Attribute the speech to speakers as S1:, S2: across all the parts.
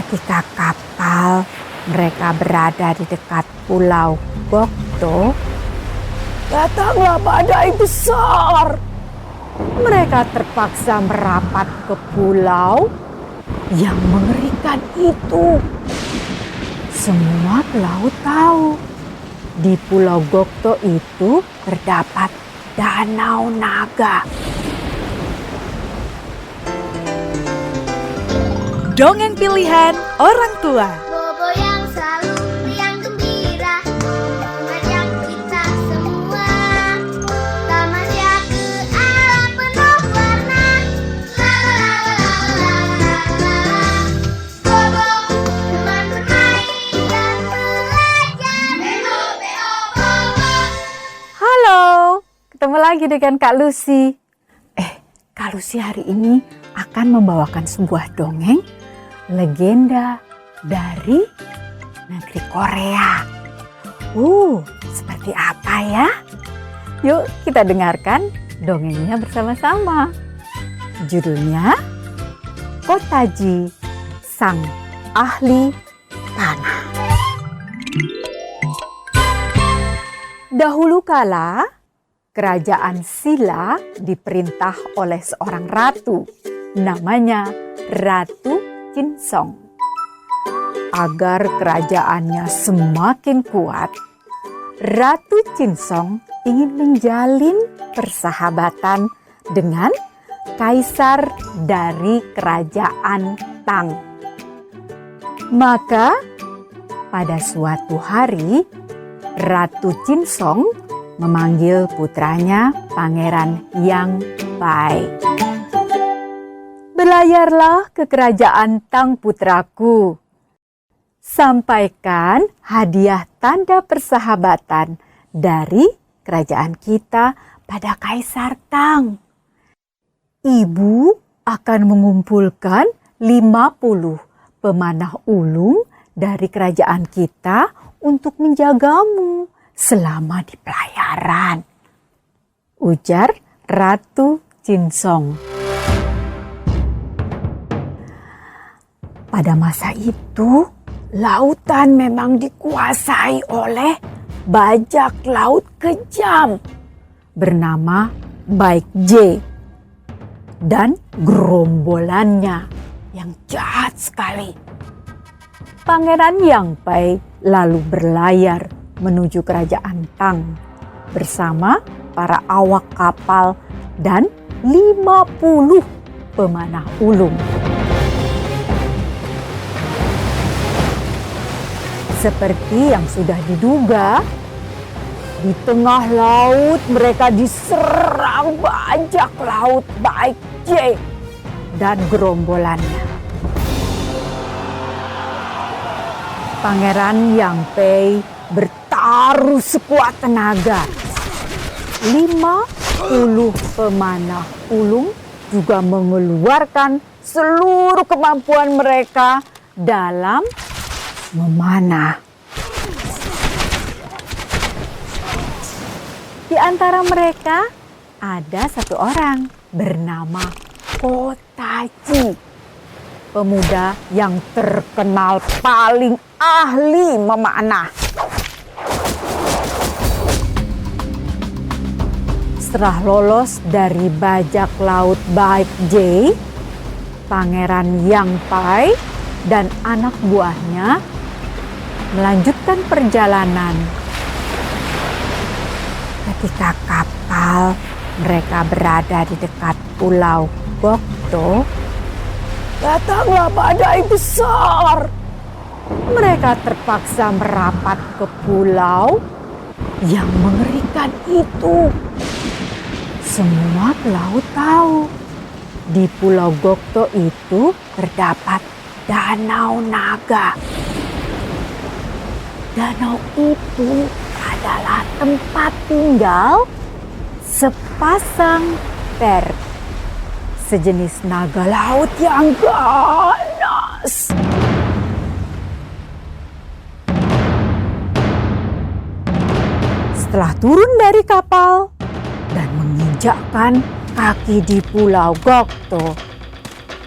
S1: Ketika kapal mereka berada di dekat pulau Gokto, datanglah badai besar. Mereka terpaksa merapat ke pulau yang mengerikan itu. Semua pelaut tahu di pulau Gokto itu terdapat danau naga.
S2: Dongeng pilihan orang tua.
S3: Bobo yang selalu riang gembira, mengajak kita semua tamasya ke alam penuh warna. La la la la la la la. Bobo teman bermain dan belajar. Beo beo bobo.
S1: Halo, ketemu lagi dengan Kak Lucy. Kak Lucy hari ini akan membawakan sebuah dongeng legenda dari negeri Korea. Seperti apa ya? Yuk kita dengarkan dongengnya bersama-sama. Judulnya Kotaji, Sang Ahli Panah. Dahulu kala, kerajaan Silla diperintah oleh seorang ratu, namanya Ratu Jinsong. Agar kerajaannya semakin kuat, Ratu Jinsong ingin menjalin persahabatan dengan kaisar dari kerajaan Tang. Maka pada suatu hari, Ratu Jinsong memanggil putranya Pangeran Yang Bai. Berlayarlah ke kerajaan Tang putraku. Sampaikan hadiah tanda persahabatan dari kerajaan kita pada Kaisar Tang. Ibu akan mengumpulkan 50 pemanah ulung dari kerajaan kita untuk menjagamu selama di pelayaran, ujar Ratu Jinsong. Pada masa itu, lautan memang dikuasai oleh bajak laut kejam bernama Baik J dan gerombolannya yang jahat sekali. Pangeran Yang Bai lalu berlayar menuju kerajaan Tang bersama para awak kapal dan 50 pemanah ulung. Seperti yang sudah diduga, di tengah laut mereka diserang bajak laut Baik J dan gerombolannya. Pangeran Yang Bai bertaruh sekuat tenaga. 50 pemanah ulung juga mengeluarkan seluruh kemampuan mereka dalam memanah. Di antara mereka ada satu orang bernama Kotaji, pemuda yang terkenal paling ahli memanah. Setelah lolos dari bajak laut Baik J, Pangeran Yang Bai dan anak buahnya melanjutkan perjalanan. Ketika kapal mereka berada di dekat pulau Gokto, datanglah badai besar. Mereka terpaksa merapat ke pulau yang mengerikan itu. Semua pelaut tahu di pulau Gokto itu terdapat danau naga. Danau itu adalah tempat tinggal sepasang ter, sejenis naga laut yang ganas. Setelah turun dari kapal dan menginjakkan kaki di pulau Gokto,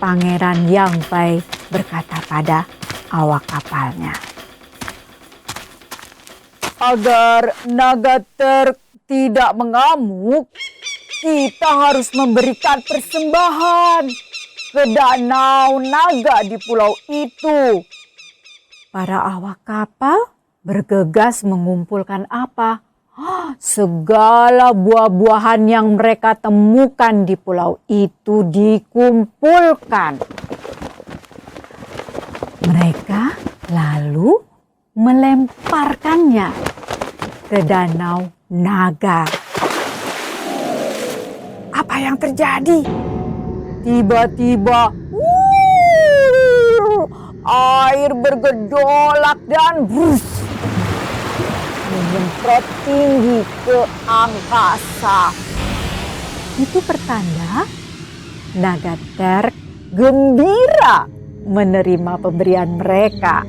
S1: Pangeran Yang Bai berkata pada awak kapalnya.
S4: Agar naga Terk tidak mengamuk, kita harus memberikan persembahan ke danau naga di pulau itu.
S1: Para awak kapal bergegas mengumpulkan apa? Segala buah-buahan yang mereka temukan di pulau itu dikumpulkan. Mereka lalu melemparkannya ke danau naga. Apa yang terjadi?
S4: Tiba-tiba air bergejolak dan menyemprot tinggi ke angkasa.
S1: Itu pertanda naga Terk gembira menerima pemberian mereka.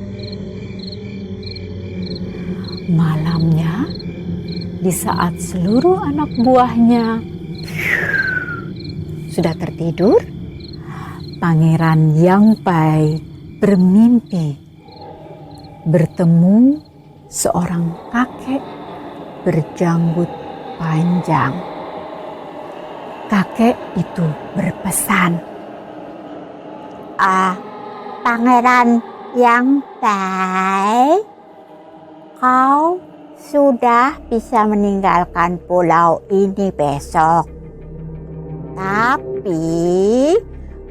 S1: Malamnya, di saat seluruh anak buahnya sudah tertidur, Pangeran Yang Pai bermimpi bertemu seorang kakek berjanggut panjang. Kakek itu berpesan,
S5: Pangeran Yang Pai, kau sudah bisa meninggalkan pulau ini besok. Tapi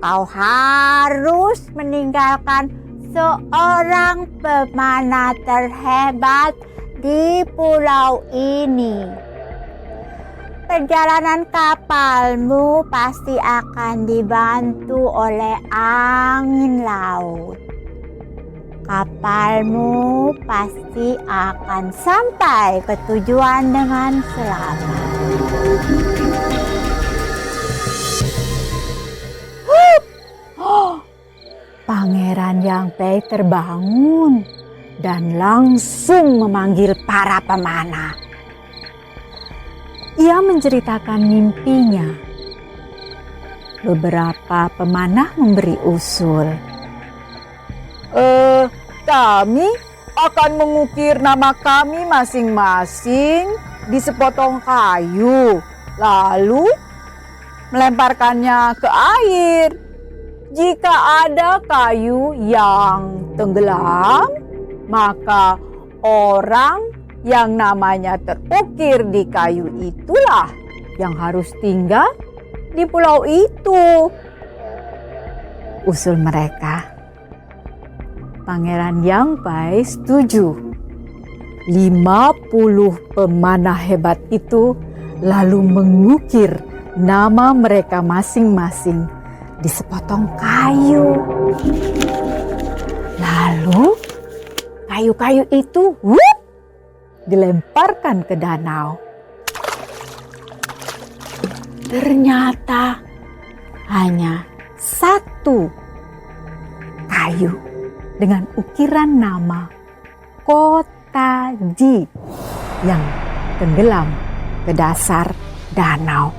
S5: kau harus meninggalkan seorang pemanah terhebat di pulau ini. Perjalanan kapalmu pasti akan dibantu oleh angin laut. Kapalmu pasti akan sampai ke tujuan dengan selamat.
S1: Pangeran Yang Pai terbangun dan langsung memanggil para pemanah. Ia menceritakan mimpinya. Beberapa pemanah memberi usul.
S4: Kami akan mengukir nama kami masing-masing di sepotong kayu, lalu melemparkannya ke air. Jika ada kayu yang tenggelam, maka orang yang namanya terukir di kayu itulah yang harus tinggal di pulau itu.
S1: Usul mereka. Pangeran Yang Pai setuju. 50 pemanah hebat itu lalu mengukir nama mereka masing-masing di sepotong kayu. Lalu kayu-kayu itu dilemparkan ke danau. Ternyata hanya satu kayu dengan ukiran nama Kotaji yang tenggelam ke dasar danau.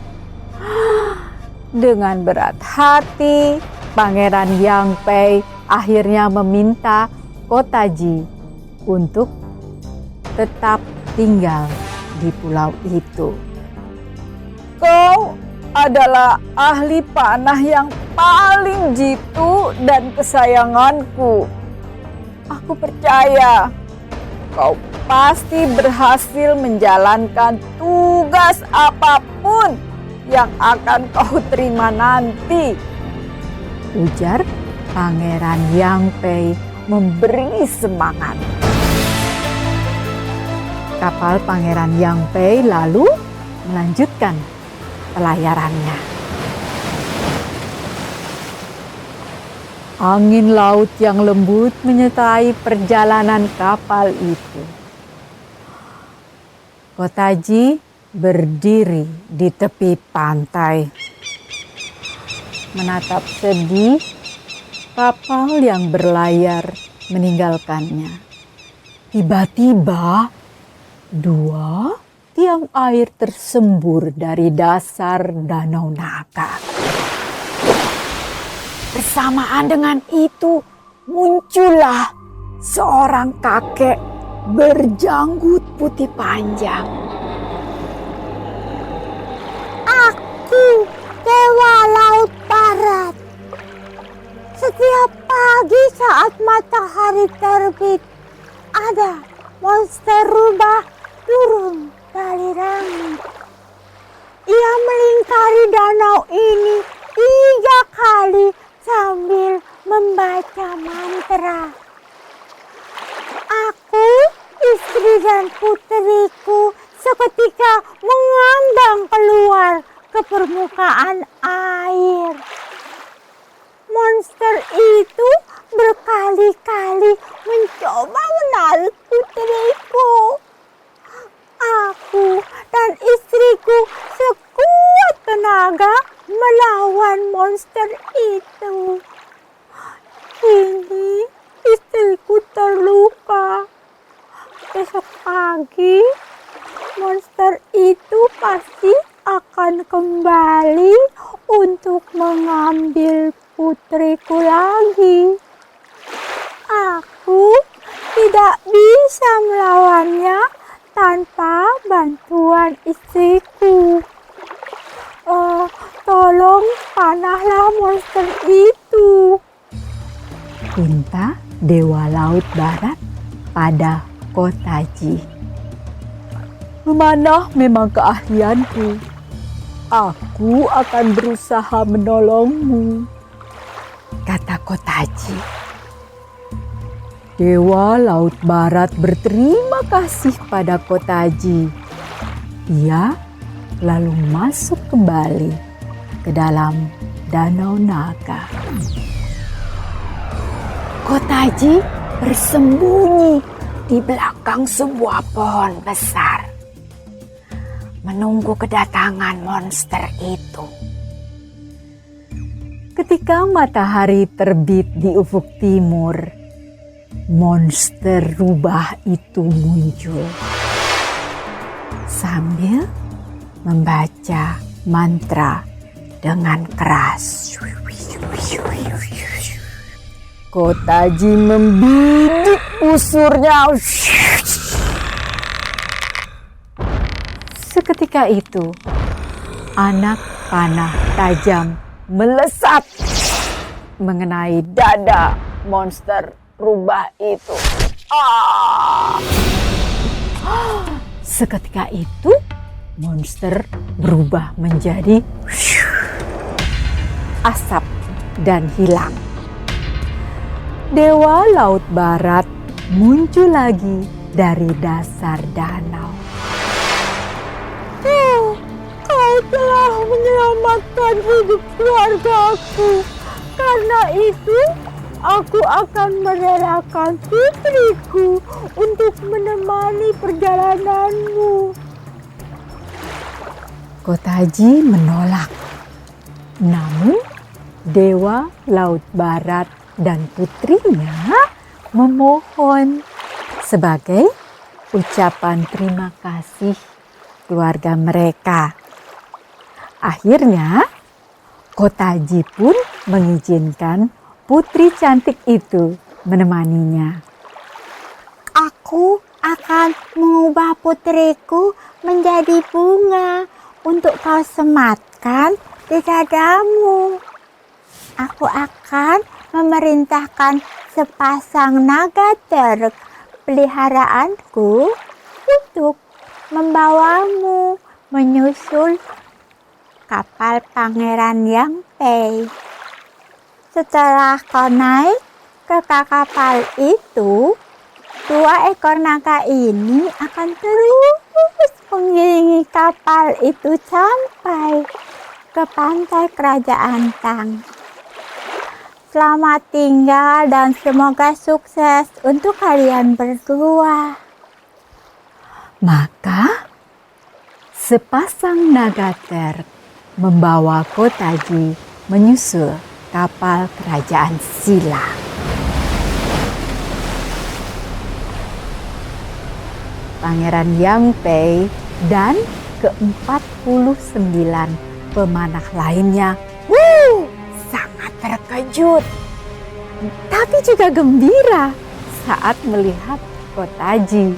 S1: Dengan berat hati, Pangeran Yang Pai akhirnya meminta Kotaji untuk tetap tinggal di pulau itu.
S4: Kau adalah ahli panah yang paling jitu dan kesayanganku. Aku percaya kau pasti berhasil menjalankan tugas apapun yang akan kau terima nanti,
S1: ujar Pangeran Yang Pai memberi semangat. Kapal Pangeran Yang Pai lalu melanjutkan pelayarannya. Angin laut yang lembut menyertai perjalanan kapal itu. Kotaji berdiri di tepi pantai, menatap sedih kapal yang berlayar meninggalkannya. Tiba-tiba 2 tiang air tersembur dari dasar danau naga. Bersamaan dengan itu muncullah
S4: seorang kakek berjanggut putih panjang.
S5: Aku Dewa Laut Barat. Setiap pagi saat matahari terbit, ada monster rubah turun dari langit. Ia melingkari danau ini 3 kali sambil membaca mantra. Aku, istri dan putriku seketika mengambang keluar ke permukaan air. Monster itu berkali-kali mencoba menarik putriku. Aku dan istriku sekuat tenaga melawan monster itu. Kini istriku terluka. Besok pagi monster itu pasti akan kembali untuk mengambil putriku lagi. Aku tidak bisa melawannya tanpa bantuan istriku. Tolong panahlah monster itu.
S1: Pinta Dewa Laut Barat pada Kotaji.
S4: Memanah memang keahlianku. Aku akan berusaha menolongmu,
S1: Kata Kotaji.
S4: Dewa Laut Barat berterima kasih pada Kotaji. Ia lalu masuk kembali ke dalam Danau Naga.
S1: Kotaji bersembunyi di belakang sebuah pohon besar, menunggu kedatangan monster itu.
S4: Ketika matahari terbit di ufuk timur, monster rubah itu muncul sambil membaca mantra dengan keras. Kotaji membidik busurnya. Seketika itu, anak panah tajam melesat mengenai dada monster rubah itu. Seketika itu, monster berubah menjadi asap dan hilang. Dewa Laut Barat muncul lagi dari dasar danau. Kau telah menyelamatkan hidup keluargaku. Karena itu, aku akan merelakan putriku untuk menemani perjalananmu.
S1: Kotaji menolak. Namun Dewa Laut Barat dan putrinya memohon sebagai ucapan terima kasih keluarga mereka. Akhirnya Kotaji pun mengizinkan putri cantik itu menemaninya.
S5: Aku akan mengubah putriku menjadi bunga untuk kau sematkan di dadamu. Aku akan memerintahkan sepasang naga terk peliharaanku untuk membawamu menyusul kapal Pangeran Yang Pei. Setelah kau naik ke kapal itu, 2 ekor naga ini akan terus mengiringi kapal itu sampai ke pantai Kerajaan Tang. Selamat tinggal dan semoga sukses untuk kalian berdua.
S1: Maka sepasang naga terk membawa Kotaji menyusul kapal kerajaan Sila. Pangeran Yang Pei dan ke-49 pemanah lainnya sangat terkejut, tapi juga gembira
S4: saat melihat Kotaji.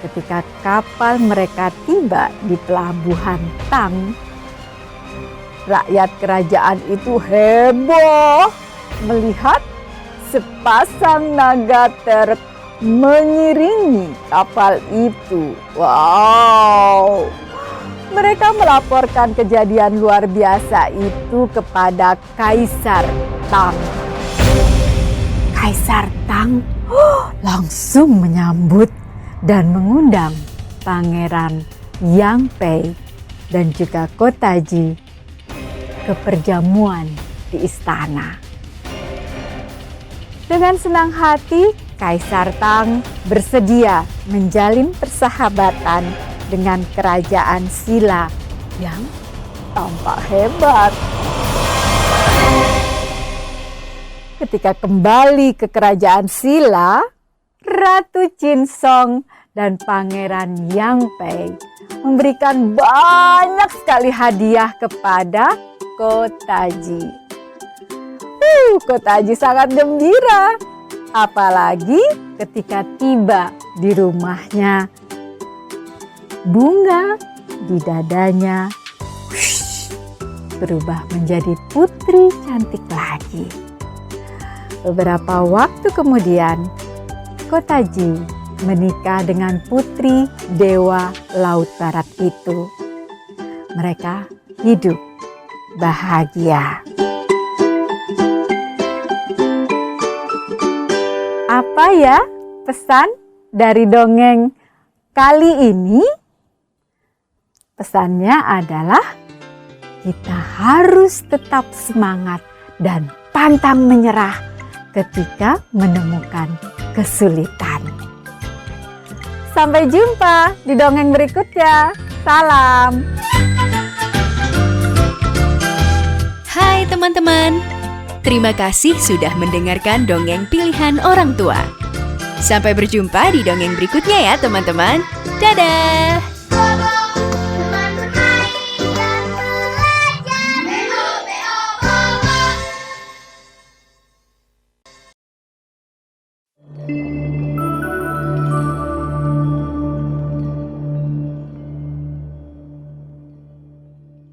S4: Ketika kapal mereka tiba di pelabuhan Tang, rakyat kerajaan itu heboh melihat sepasang naga truk mengiringi kapal itu. Wow! Mereka melaporkan kejadian luar biasa itu kepada Kaisar Tang. Kaisar Tang langsung menyambut dan mengundang Pangeran Yang Pei dan juga Kotaji ke perjamuan di istana. Dengan senang hati, Kaisar Tang bersedia menjalin persahabatan dengan kerajaan Silla yang tampak hebat. Ketika kembali ke kerajaan Silla, Ratu Jinsong dan Pangeran Yang Pei memberikan banyak sekali hadiah kepada Kotaji. Kotaji sangat gembira, apalagi ketika tiba di rumahnya. Bunga di dadanya berubah menjadi putri cantik lagi. Beberapa waktu kemudian, Kotaji menikah dengan putri Dewa Laut Barat itu. Mereka hidup bahagia. Apa ya pesan dari dongeng kali ini? Pesannya adalah kita harus tetap semangat dan pantang menyerah ketika menemukan kesulitan. Sampai jumpa di dongeng berikutnya. Salam.
S2: Hai teman-teman, terima kasih sudah mendengarkan dongeng pilihan orang tua. Sampai berjumpa di dongeng berikutnya ya teman-teman. Dadah!